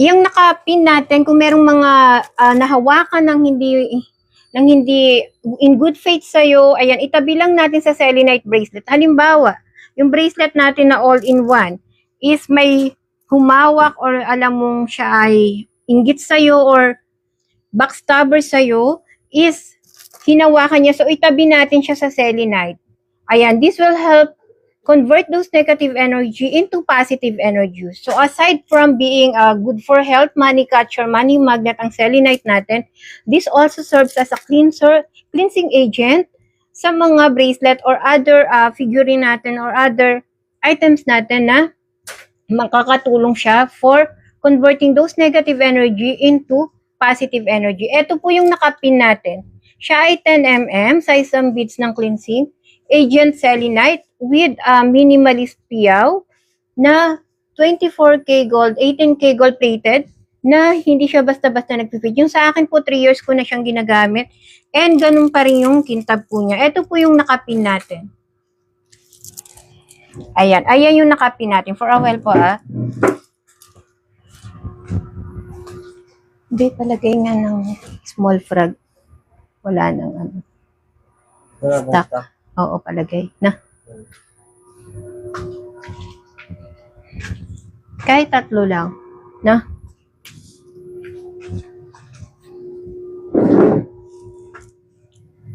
yung nakapin natin, kung merong mga nahawakan ng hindi in good faith sa'yo, ayan, itabi lang natin sa selenite bracelet. Halimbawa, yung bracelet natin na all-in-one is may humawak or alam mong siya ay inggit sa'yo or backstabber sa'yo, is hinawakan niya. So, itabi natin siya sa selenite. Ayan, this will help convert those negative energy into positive energy. So, aside from being good for health, money catcher, money magnet ang selenite natin, this also serves as a cleansing agent sa mga bracelet or other figurine natin or other items natin na makakatulong siya for converting those negative energy into positive energy. Ito po yung nakapin natin. Siya ay 10 mm, size ng beads ng cleansing agent selenite with minimalist piyaw na 24K gold, 18K gold plated na hindi siya basta-basta nagpipit. Yung sa akin po, 3 years ko na siyang ginagamit and ganun pa rin yung kintab po niya. Ito po yung nakapin natin. Ayan, ayan yung nakapin natin. For a while po Hindi, palagay nga ng small frog. Wala nang ano. Stuck. Oo, palagay. Na. Kahit 3 lang. Na.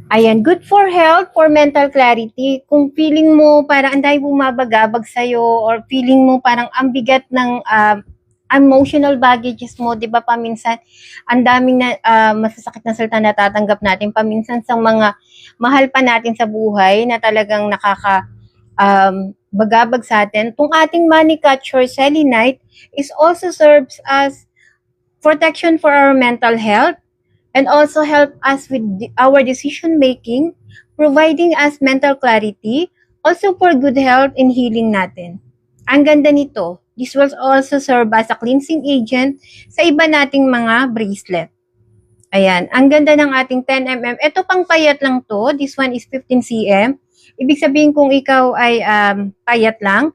Ayan, good for health, for mental clarity. Kung feeling mo parang anday bumabagabag sa'yo or feeling mo parang ang bigat ng emotional baggages mo, 'di ba, paminsan ang daming na masasakit na salita na natatanggap natin paminsan sa mga mahal pa natin sa buhay na talagang bagabag sa atin. Tung ating money catcher selenite is also serves as protection for our mental health and also help us with our decision making, providing us mental clarity, also for good health and healing natin. Ang ganda nito. This will also serve as a cleansing agent sa iba nating mga bracelet. Ayan, ang ganda ng ating 10 mm. Ito pang payat lang to. This one is 15 cm. Ibig sabihin kung ikaw ay payat lang,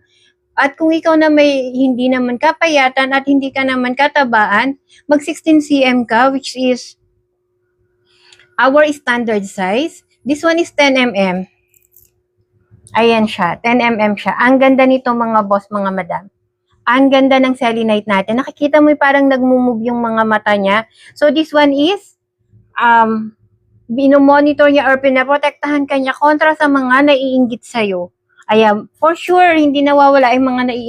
at kung ikaw na may hindi naman kapayatan at hindi ka naman katabaan, mag 16 cm ka, which is our standard size. This one is 10 mm. Ayan siya, 10 mm siya. Ang ganda nito mga boss, mga madam. Ang ganda ng selenite natin. Nakikita mo parang nagmumove yung mga mata niya. So, this one is, binomonitor niya or pinaprotektahan kanya kontra sa mga naiinggit sa'yo. Ayan, for sure, hindi nawawala yung mga naiinggit.